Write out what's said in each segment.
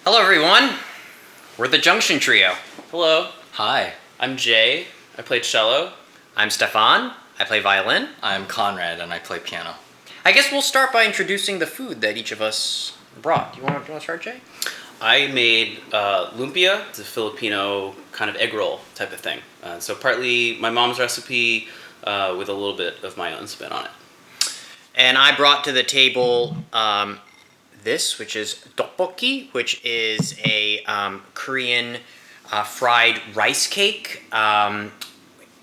Hello, everyone. We're the Junction Trio. Hello, Hi, I'm Jay. I play cello. I'm Stefan. I play violin. I'm Conrad and I play piano. I guess we'll start by introducing the food that each of us brought. You want to start, Jay? I made lumpia. It's a Filipino kind of egg roll type of thing. So partly my mom's recipe with a little bit of my own spin on it. And I brought to the table this, which is tteokbokki, which is a Korean fried rice cake.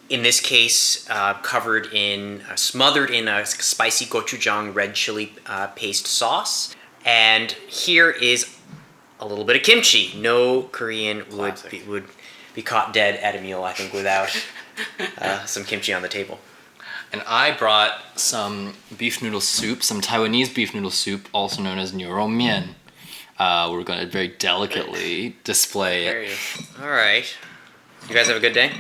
In this case, smothered in a spicy gochujang red chili paste sauce. And here is a little bit of kimchi. No Korean would be caught dead at a meal, I think, without some kimchi on the table. And I brought some beef noodle soup, some Taiwanese beef noodle soup, also known as niuro mian. We're going to very delicately display There it. he is. All right. You guys have a good day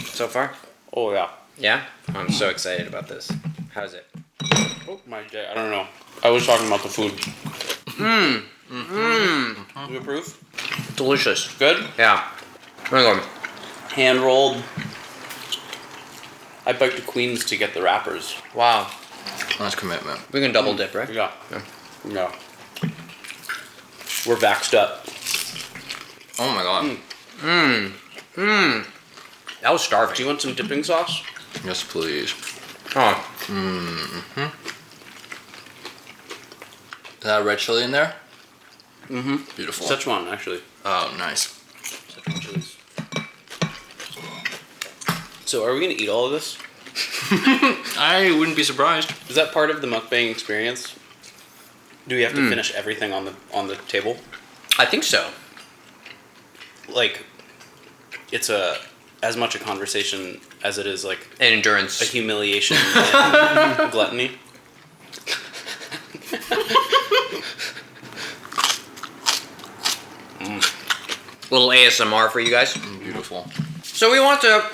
so far? Oh yeah. Yeah? I'm so excited about this. How's it? Oh my day. I don't know. I was talking about the food. You approve? Delicious. Good. Yeah. Hang on. Hand rolled. I biked to Queens to get the wrappers. Wow. That's commitment. We can double dip, right? Yeah. Yeah. We're vaxxed up. Oh my god. That was starving. Do you want some dipping sauce? Yes, please. Oh. Is that red chili in there? Mm-hmm. Beautiful. Szechuan, actually. Oh, nice. Szechuan chilies. So are we gonna eat all of this? I wouldn't be surprised. Is that part of the mukbang experience? Do we have to finish everything on the table? I think so. Like, it's as much a conversation as it is like And endurance. a humiliation and gluttony. Little ASMR for you guys. Beautiful. So we want to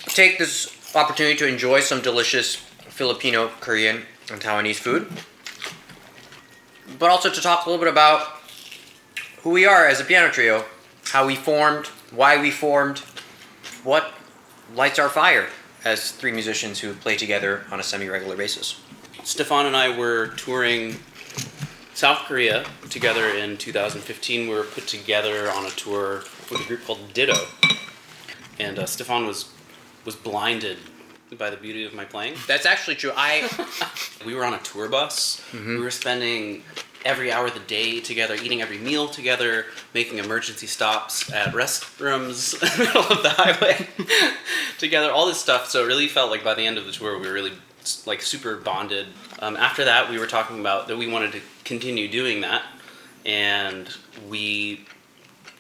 take this opportunity to enjoy some delicious Filipino, Korean, and Taiwanese food. But also to talk a little bit about who we are as a piano trio, how we formed, why we formed, what lights our fire as three musicians who play together on a semi-regular basis. Stefan and I were touring South Korea together in 2015. We were put together on a tour with a group called Ditto. And Stefan was blinded by the beauty of my playing. That's actually true. We were on a tour bus. We were spending every hour of the day together, eating every meal together, making emergency stops at restrooms in the middle of the highway together, all this stuff. So it really felt like by the end of the tour, we were really like super bonded. After that, we were talking about that we wanted to continue doing that. And we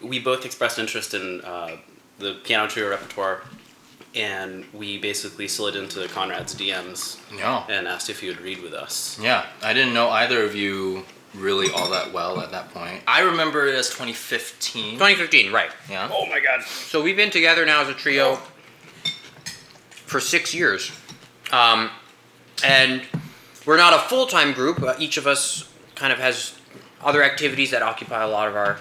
both expressed interest in the piano trio repertoire. And we basically slid into Conrad's DMs Yeah. and asked if he would read with us. Yeah, I didn't know either of you really all that well at that point. I remember it as 2015. 2015, right. Yeah. Oh my god. So we've been together now as a trio for 6 years. And we're not a full-time group. Each of us kind of has other activities that occupy a lot of our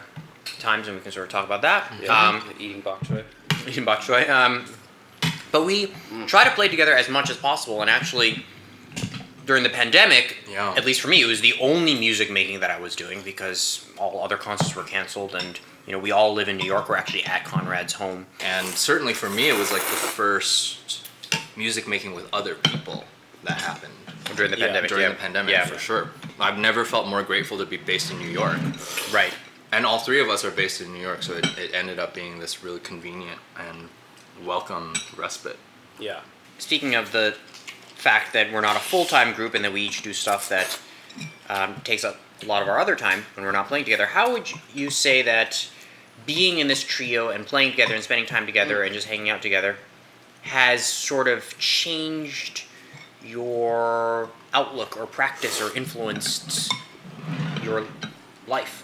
times, and we can sort of talk about that. Yeah, eating bok choy. Eating bok choy. But we try to play together as much as possible, and actually, during the pandemic, Yeah. at least for me, it was the only music making that I was doing because all other concerts were canceled, and we all live in New York. We're actually at Conrad's home. And certainly for me, it was like the first music making with other people that happened. During the pandemic, During yeah. the pandemic, Yeah. for sure. I've never felt more grateful to be based in New York. Right. And all three of us are based in New York, so it ended up being this really convenient and welcome respite. Yeah. Speaking of the fact that we're not a full-time group and that we each do stuff that takes up a lot of our other time when we're not playing together, how would you say that being in this trio and playing together and spending time together and just hanging out together has sort of changed your outlook or practice or influenced your life?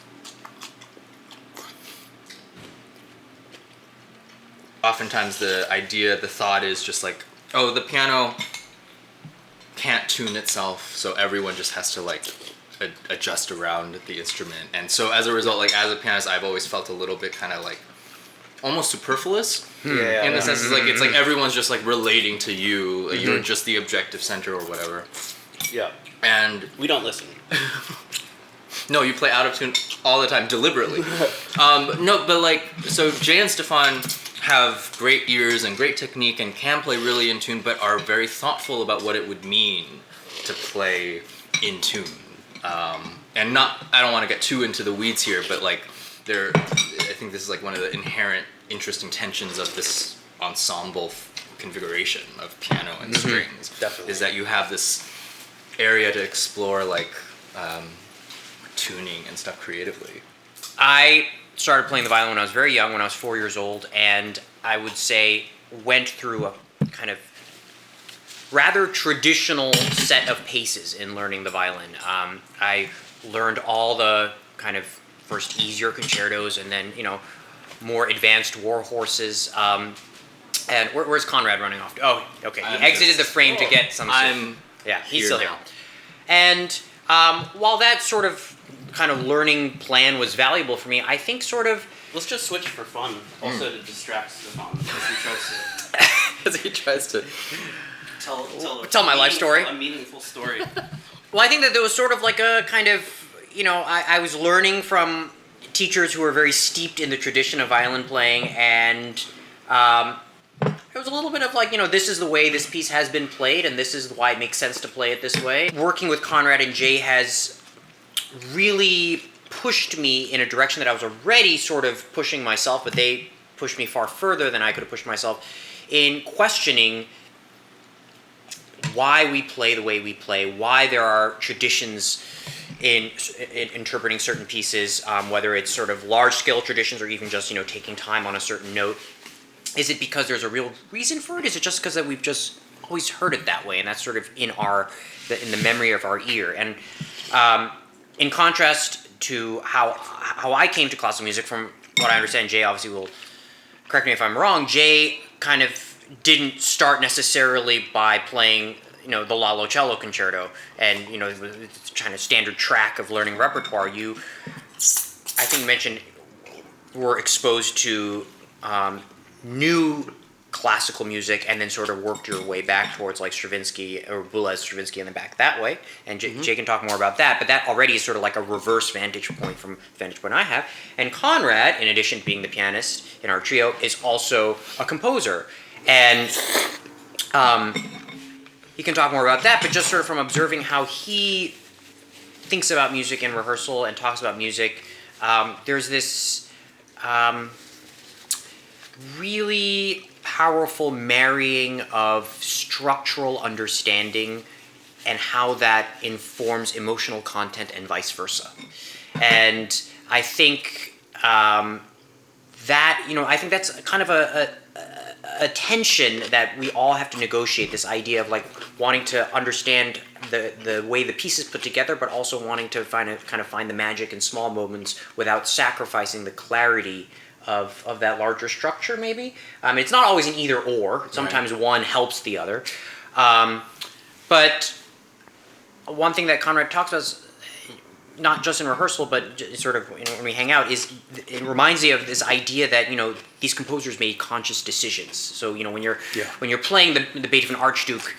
Oftentimes the thought is just like, oh, the piano can't tune itself, so everyone just has to like adjust around the instrument. And so as a result, like as a pianist, I've always felt a little bit kind of like almost superfluous. Yeah. In the sense, it's like everyone's just like relating to you. Like you're just the objective center or whatever. Yeah. And We don't listen. no, you play out of tune all the time, deliberately. No, but like, so Jay and Stefan have great ears and great technique and can play really in tune, but are very thoughtful about what it would mean to play in tune. And not, I don't want to get too into the weeds here, but like, I think this is like one of the inherent interesting tensions of this ensemble configuration of piano and strings. Definitely. Is that you have this area to explore like tuning and stuff creatively. I started playing the violin when I was very young, when I was 4 years old, and I would say went through a kind of rather traditional set of paces in learning the violin. I learned all the kind of first easier concertos and then, more advanced war horses. And where's Conrad running off to? Oh, okay. He exited the frame to get some... Yeah, he's still here. And while that sort of kind of learning plan was valuable for me, I think sort of... Let's just switch for fun. Also to distract Stefan As he tries to tell my life story. A meaningful story. Well, I think that there was sort of like a kind of, I was learning from teachers who were very steeped in the tradition of violin playing, and it was a little bit of like, this is the way this piece has been played, and this is why it makes sense to play it this way. Working with Conrad and Jay has really pushed me in a direction that I was already sort of pushing myself, but they pushed me far further than I could have pushed myself in questioning why we play the way we play, why there are traditions in interpreting certain pieces, whether it's sort of large-scale traditions or even just, taking time on a certain note. Is it because there's a real reason for it? Is it just because that we've just always heard it that way, and that's sort of in the memory of our ear? And in contrast to how I came to classical music, from what I understand, Jay obviously will correct me if I'm wrong. Jay kind of didn't start necessarily by playing, the Lalo cello concerto and, the kind of standard track of learning repertoire. You, I think you mentioned, were exposed to new classical music and then sort of worked your way back towards like Stravinsky or Boulez Stravinsky and then back that way. And Jay can talk more about that, but that already is sort of like a reverse vantage point from the vantage point I have. And Conrad, in addition to being the pianist in our trio, is also a composer. And he can talk more about that, but just sort of from observing how he thinks about music in rehearsal and talks about music, there's this really powerful marrying of structural understanding and how that informs emotional content and vice versa. And I think I think that's kind of a tension that we all have to negotiate, this idea of like wanting to understand the way the piece is put together, but also wanting to find the magic in small moments without sacrificing the clarity of that larger structure, maybe. It's not always an either or. Sometimes one helps the other. But one thing that Conrad talks about, is, not just in rehearsal, but sort of when we hang out, is it reminds me of this idea that these composers made conscious decisions. So when you're playing the Beethoven Archduke,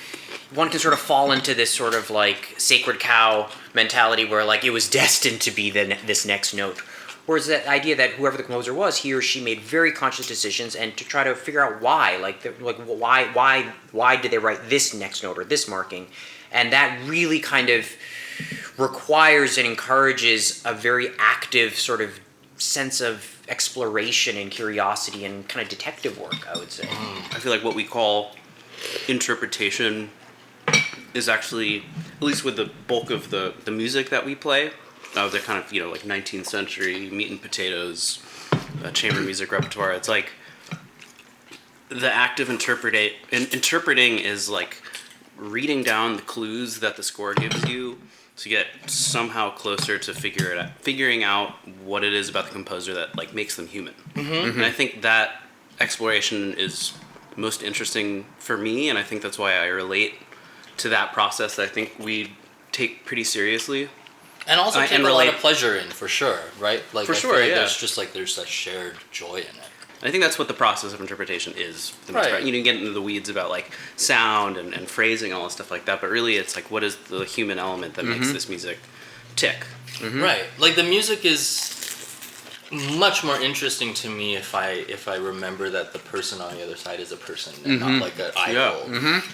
one can sort of fall into this sort of like sacred cow mentality where like it was destined to be this next note. Whereas that idea that whoever the composer was, he or she made very conscious decisions, and to try to figure out why, why did they write this next note or this marking, and that really kind of requires and encourages a very active sort of sense of exploration and curiosity and kind of detective work, I would say. I feel like what we call interpretation is actually, at least with the bulk of the music that we play, the kind of, like 19th century meat and potatoes chamber music repertoire. It's like the act of interpreting is like reading down the clues that the score gives you to get somehow closer to figuring out what it is about the composer that like makes them human. Mm-hmm. And I think that exploration is most interesting for me, and I think that's why I relate to that process that I think we take pretty seriously And also take and a lot relate. of pleasure in, for sure, right? Like, For I feel sure, like yeah. there's that shared joy in it. I think that's what the process of interpretation is. For the most Right. part. You know, you get into the weeds about like sound and phrasing and all this stuff like that, but really it's like, what is the human element that makes this music tick? Right. Like, the music is much more interesting to me if I remember that the person on the other side is a person and not like an idol.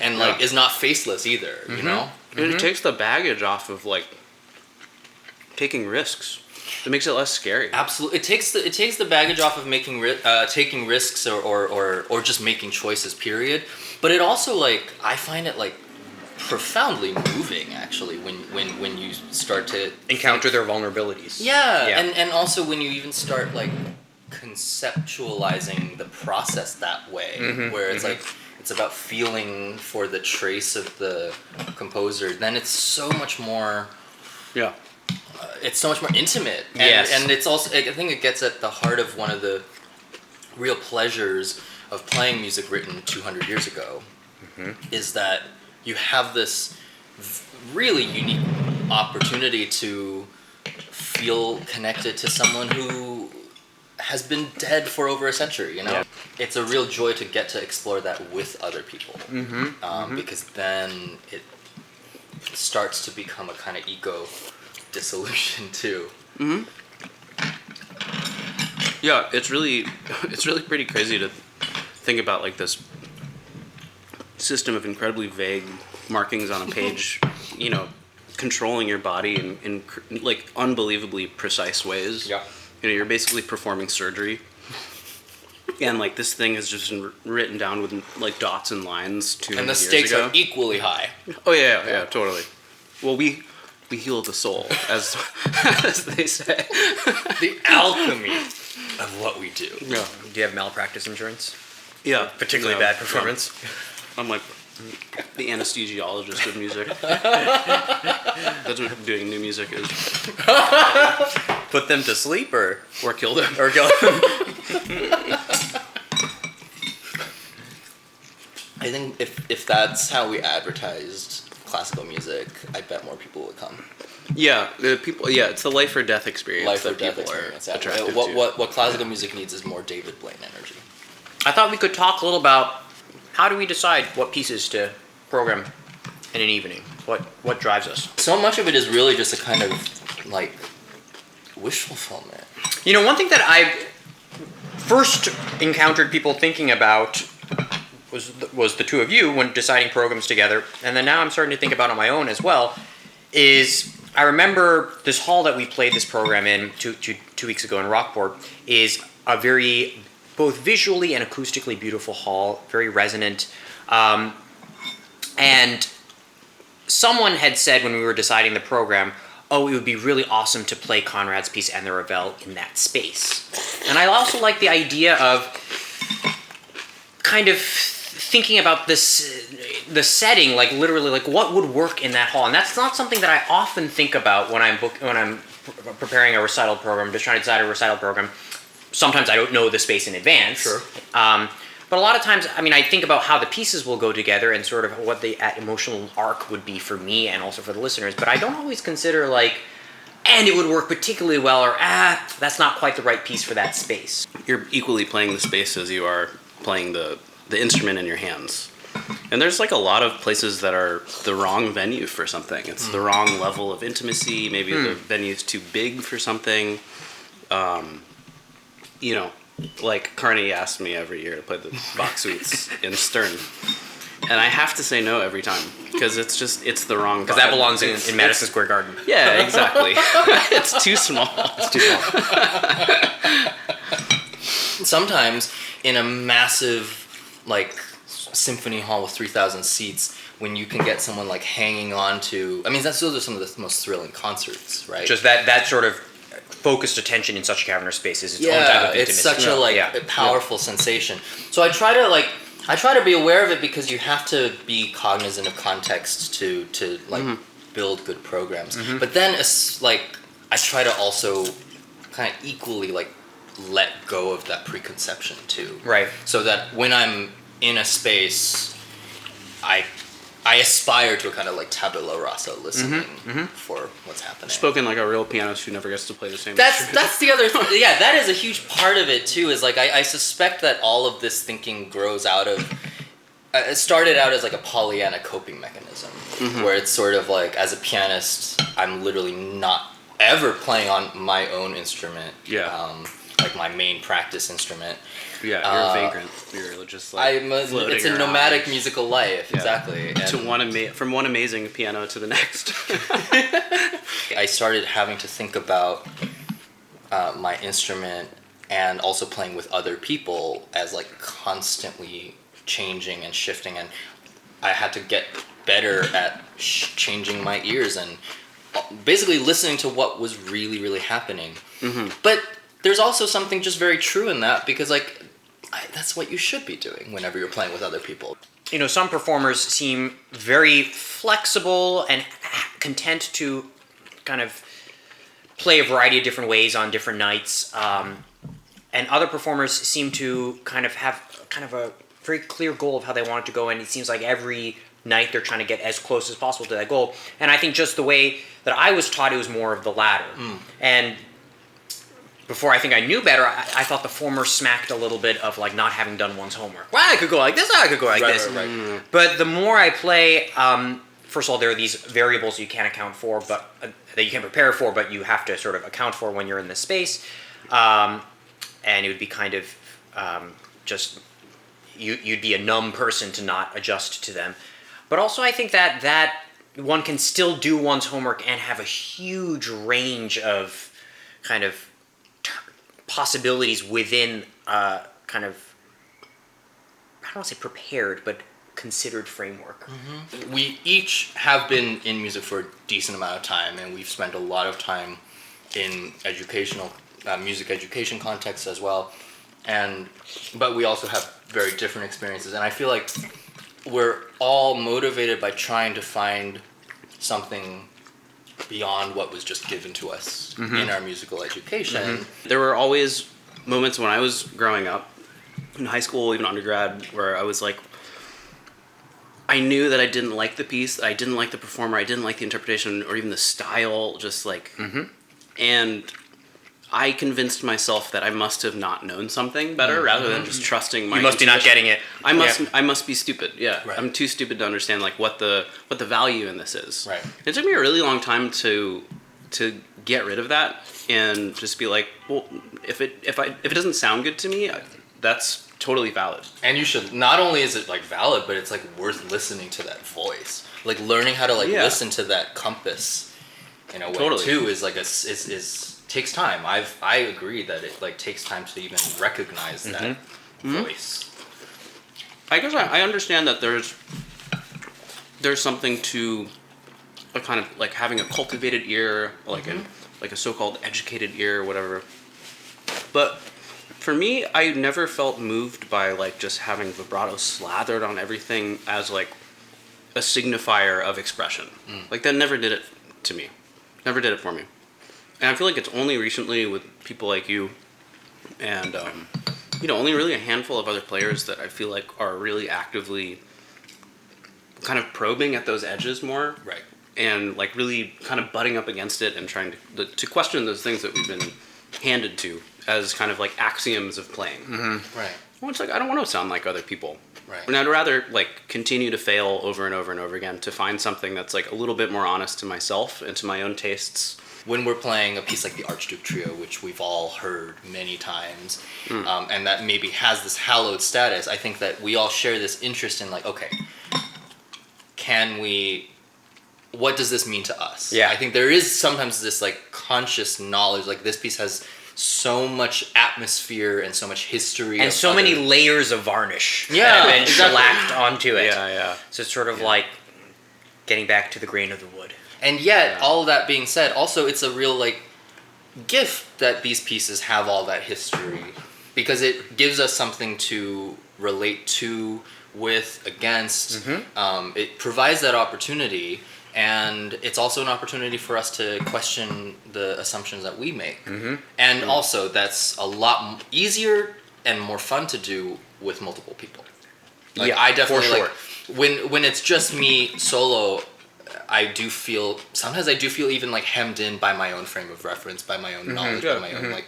And like is not faceless either, you know? And it takes the baggage off of like taking risks. It makes it less scary. Absolutely. It takes the baggage off of taking risks or just making choices, period. But it also, like, I find it like profoundly moving, actually, when you start to Encounter their vulnerabilities. Yeah. And also when you even start like conceptualizing the process that way, where it's like it's about feeling for the trace of the composer, then it's so much more Yeah. it's so much more intimate. And, Yes. and it's also, I think it gets at the heart of one of the real pleasures of playing music written 200 years ago, is that you have this really unique opportunity to feel connected to someone who has been dead for over a century, you know? Yeah. It's a real joy to get to explore that with other people. Because then it starts to become a kind of ego dissolution too. Yeah, it's really pretty crazy to think about like this system of incredibly vague markings on a page, you know, controlling your body in like unbelievably precise ways. Yeah. You know, you're basically performing surgery. And like this thing has just been written down with like dots and lines 200 And the years stakes ago. are equally high. Oh yeah, totally. Well, we heal the soul, as as they say. The alchemy of what we do. Yeah. Do you have malpractice insurance? Yeah. Particularly No, bad performance? I'm like the anesthesiologist of music. That's what doing new music is. Put them to sleep or Or kill them. kill them? I think if that's how we advertised classical music, I bet more people would come. Yeah, the people. Yeah, it's the life or death experience Life or that death people experience. are attracted What, to. what classical music needs is more David Blaine energy. I thought we could talk a little about how do we decide what pieces to program in an evening? What drives us? So much of it is really just a kind of like wish fulfillment. You know, one thing that I first encountered people thinking about was the two of you when deciding programs together, and then now I'm starting to think about on my own as well, is I remember this hall that we played this program in two weeks ago in Rockport is a very, both visually and acoustically beautiful hall, very resonant. And someone had said when we were deciding the program, oh, it would be really awesome to play Conrad's piece and the Ravel in that space. And I also like the idea of kind of thinking about the setting, like literally, like what would work in that hall. And that's not something that I often think about when I'm preparing a recital program, just trying to decide a recital program. Sometimes I don't know the space in advance. Sure. But a lot of times, I mean, I think about how the pieces will go together and sort of what the emotional arc would be for me and also for the listeners. But I don't always consider like, and it would work particularly well, or that's not quite the right piece for that space. You're equally playing the space as you are playing the instrument in your hands. And there's like a lot of places that are the wrong venue for something. It's the wrong level of intimacy. Maybe the venue's too big for something. You know, like Carney asked me every year to play the Bach suites in Stern. And I have to say no every time because it's the wrong. Because that belongs in Madison Square Garden. Yeah, exactly. It's too small. It's too small. Sometimes in a massive like symphony hall with 3,000 seats, when you can get someone like hanging on to, I mean, those are some of the most thrilling concerts, right? Just that sort of focused attention in such a cavernous space is its own type of intimacy. It's such a powerful sensation. So I try to be aware of it because you have to be cognizant of context to build good programs. But then it's like I try to also kind of equally like let go of that preconception too. Right. So that when I'm in a space, I I aspire to a kind of like tabula rasa listening for what's happening. Spoken like a real pianist who never gets to play the same instrument. That's the other yeah, that is a huge part of it too, is like I suspect that all of this thinking grows out of it started out as like a Pollyanna coping mechanism, where it's sort of like, as a pianist, I'm literally not ever playing on my own instrument, like my main practice instrument. Yeah, you're a vagrant. You're just like it's a nomadic musical life, exactly. And from one amazing piano to the next. I started having to think about my instrument and also playing with other people as like constantly changing and shifting, and I had to get better at changing my ears and basically listening to what was really, really happening. But there's also something just very true in that, because like that's what you should be doing whenever you're playing with other people. You know, some performers seem very flexible and content to kind of play a variety of different ways on different nights, and other performers seem to kind of have kind of a very clear goal of how they want it to go, and it seems like every night they're trying to get as close as possible to that goal. And I think just the way that I was taught, it was more of the latter. And before I think I knew better, I thought the former smacked a little bit of like not having done one's homework. Well, I could go like this, I could go like this. Right. But the more I play, first of all, there are these variables you can't account for, but that you can prepare for, but you have to sort of account for when you're in this space. And it would be kind of just you'd be a numb person to not adjust to them. But also, I think that one can still do one's homework and have a huge range of kind of possibilities within kind of, I don't want to say prepared, but considered framework. We each have been in music for a decent amount of time, and we've spent a lot of time in educational music education contexts as well. But we also have very different experiences, and I feel like we're all motivated by trying to find something beyond what was just given to us in our musical education. There were always moments when I was growing up, in high school, even undergrad, where I was like, I knew that I didn't like the piece, I didn't like the performer, I didn't like the interpretation, or even the style, just like, and I convinced myself that I must have not known something better, rather than just trusting my. You must be not getting it. I must be stupid. Yeah, right. I'm too stupid to understand like what the value in this is. Right. It took me a really long time to get rid of that and just be like, well, if it doesn't sound good to me, that's totally valid. And you should, not only is it like valid, but it's like worth listening to that voice, like learning how to like listen to that compass in a way too is like is takes time. I agree that it like takes time to even recognize that voice. I guess I understand that there's something to a kind of like having a cultivated ear, like a so-called educated ear or whatever. But for me, I never felt moved by like just having vibrato slathered on everything as like a signifier of expression. Like that never did it to me. Never did it for me. And I feel like it's only recently with people like you and, only really a handful of other players that I feel like are really actively kind of probing at those edges more. Right. And like really kind of butting up against it and trying to question those things that we've been handed to as kind of like axioms of playing. Right. Well, it's like, I don't want to sound like other people. Right. And I'd rather like continue to fail over and over and over again to find something that's like a little bit more honest to myself and to my own tastes. When we're playing a piece like the Artist Trio, which we've all heard many times, and that maybe has this hallowed status, I think that we all share this interest in like, okay, what does this mean to us? Yeah. I think there is sometimes this like conscious knowledge, like this piece has so much atmosphere and so much history. And so many layers of varnish that have been shellacked onto it. Yeah. So it's sort of like getting back to the grain of the wood. And yet, all of that being said, also it's a real like gift that these pieces have all that history, because it gives us something to relate to, with, against. It provides that opportunity, and it's also an opportunity for us to question the assumptions that we make. And also, that's a lot easier and more fun to do with multiple people. Like, I definitely for sure. like when it's just me solo, sometimes I do feel even like hemmed in by my own frame of reference, by my own knowledge, by my own like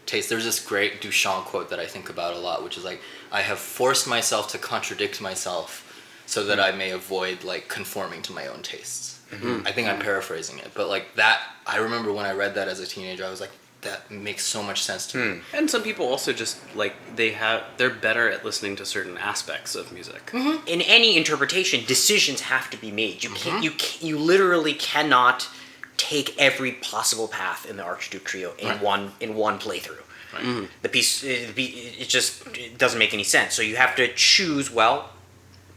taste. There's this great Duchamp quote that I think about a lot, which is like, I have forced myself to contradict myself so that I may avoid like conforming to my own tastes. I think I'm paraphrasing it, but like that, I remember when I read that as a teenager, I was like, that makes so much sense to me. And some people also just like they're better at listening to certain aspects of music. In any interpretation, decisions have to be made. You can't. You literally cannot take every possible path in the Archduke Trio in one playthrough. Right. The piece, it doesn't make any sense. So you have to choose. Well,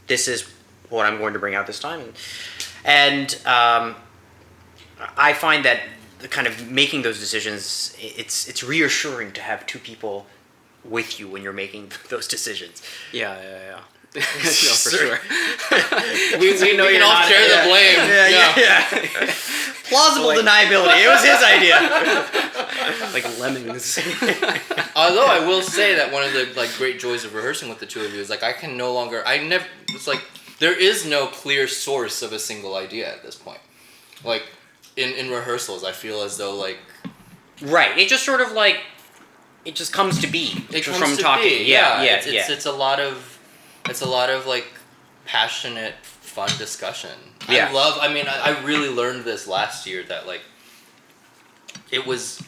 this is what I'm going to bring out this time, and I find that kind of making those decisions, it's reassuring to have two people with you when you're making those decisions. Yeah. No, for sure. we know you're all share the blame. Yeah. Plausible deniability. It was his idea. Like lemmings. Although I will say that one of the like great joys of rehearsing with the two of you is like it's like there is no clear source of a single idea at this point. Like in rehearsals, I feel as though like right. It just sort of like it just comes to be. It comes from to talking. be. Yeah. It's a lot of like passionate, fun discussion. Yeah. I really learned this last year that like it was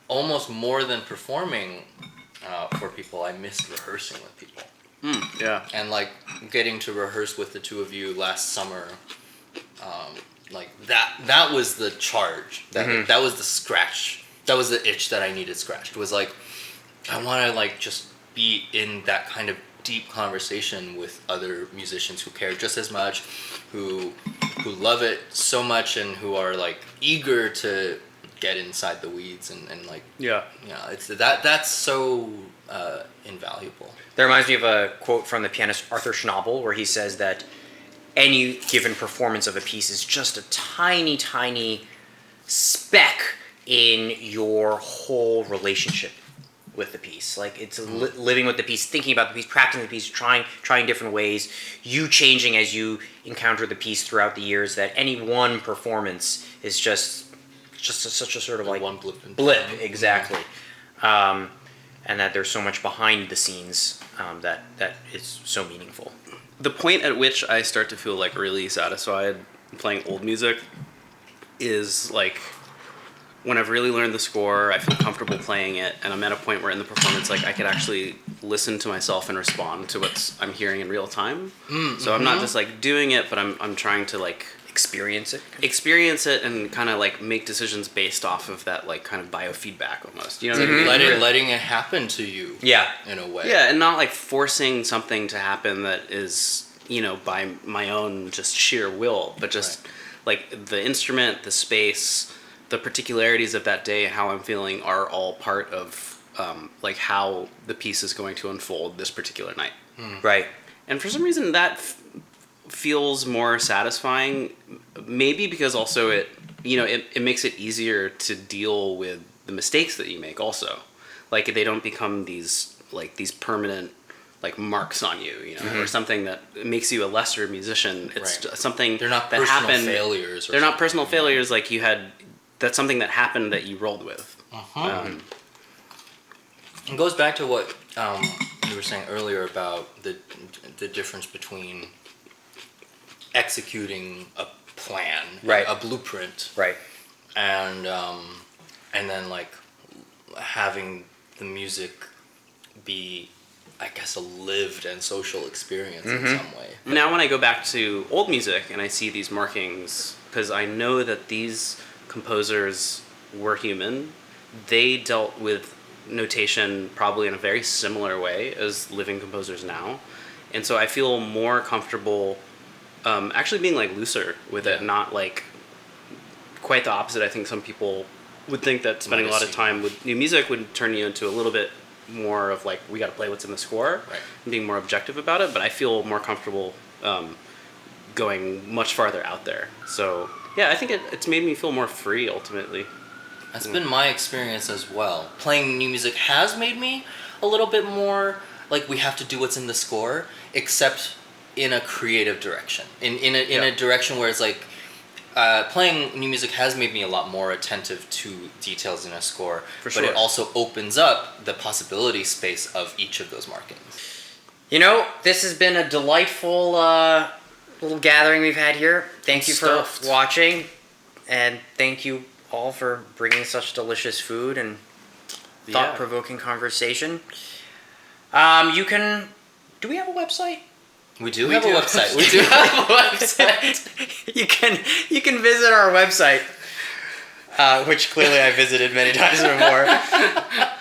almost more than performing for people. I missed rehearsing with people. Yeah. And like getting to rehearse with the two of you last summer, like that was the charge. That was the scratch. That was the itch that I needed scratched. It was like, I want to like just be in that kind of deep conversation with other musicians who care just as much, who love it so much, and who are like eager to get inside the weeds and like it's that's so invaluable. That reminds me of a quote from the pianist Arthur Schnabel, where he says that any given performance of a piece is just a tiny, tiny speck in your whole relationship with the piece. Like it's living with the piece, thinking about the piece, practicing the piece, trying different ways, you changing as you encounter the piece throughout the years. That any one performance is just such a sort of like one blip, exactly. And that there's so much behind the scenes that is so meaningful. The point at which I start to feel like really satisfied playing old music is like when I've really learned the score, I feel comfortable playing it, and I'm at a point where in the performance, like I could actually listen to myself and respond to what I'm hearing in real time. So I'm not just like doing it, but I'm trying to like Experience it and kind of like make decisions based off of that like kind of biofeedback almost. You know what I mean? Letting it happen to you. Yeah. In a way. Yeah, and not like forcing something to happen that is, you know, by my own just sheer will, but just like the instrument, the space, the particularities of that day, how I'm feeling are all part of like how the piece is going to unfold this particular night. Right. And for some reason that feels more satisfying, maybe because also it makes it easier to deal with the mistakes that you make also. Like they don't become these permanent like marks on you, you know, or something that makes you a lesser musician. It's something they're not that personal happened. failures. They're not personal failures. Like you had, that's something that happened that you rolled with. It goes back to what you were saying earlier about the difference between executing a plan, a blueprint, and then like having the music be, I guess, a lived and social experience in some way. Now when I go back to old music and I see these markings, because I know that these composers were human, they dealt with notation probably in a very similar way as living composers now, and so I feel more comfortable actually being like looser with it, not like quite the opposite. I think some people would think that spending a lot of time with new music would turn you into a little bit more of like, we got to play what's in the score, and being more objective about it, but I feel more comfortable going much farther out there. So yeah, I think it's made me feel more free ultimately. That's been my experience as well. Playing new music has made me a little bit more like, we have to do what's in the score, except in a creative direction, in a direction where it's like playing new music has made me a lot more attentive to details in a score, but it also opens up the possibility space of each of those markings. You know, this has been a delightful little gathering we've had here. Thank you for watching, and thank you all for bringing such delicious food and thought-provoking conversation. You can... Do we have a website? We do have a website. We do have a website. You can visit our website, which clearly I visited many times before.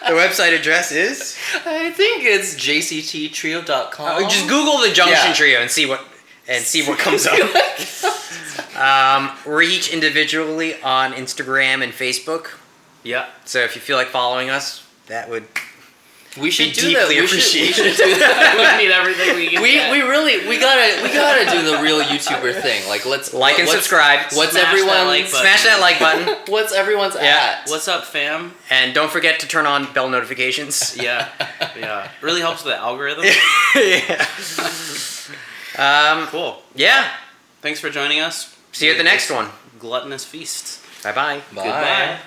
The website address is... I think it's jcttrio.com. Just Google the Junction Trio and see what comes up. We're each individually on Instagram and Facebook. Yeah. So if you feel like following us, that would... We should do deeply that. appreciate We should do that. We need everything we can get. We gotta do the real YouTuber thing. Like let's like and subscribe. What's Smash that like button. Smash that like button. What's everyone's at? What's up, fam? And don't forget to turn on bell notifications. Yeah. Really helps with the algorithm. Yeah. Cool. Yeah. Thanks for joining us. See you at the next one. Gluttonous feast. Bye-bye. Bye. Goodbye.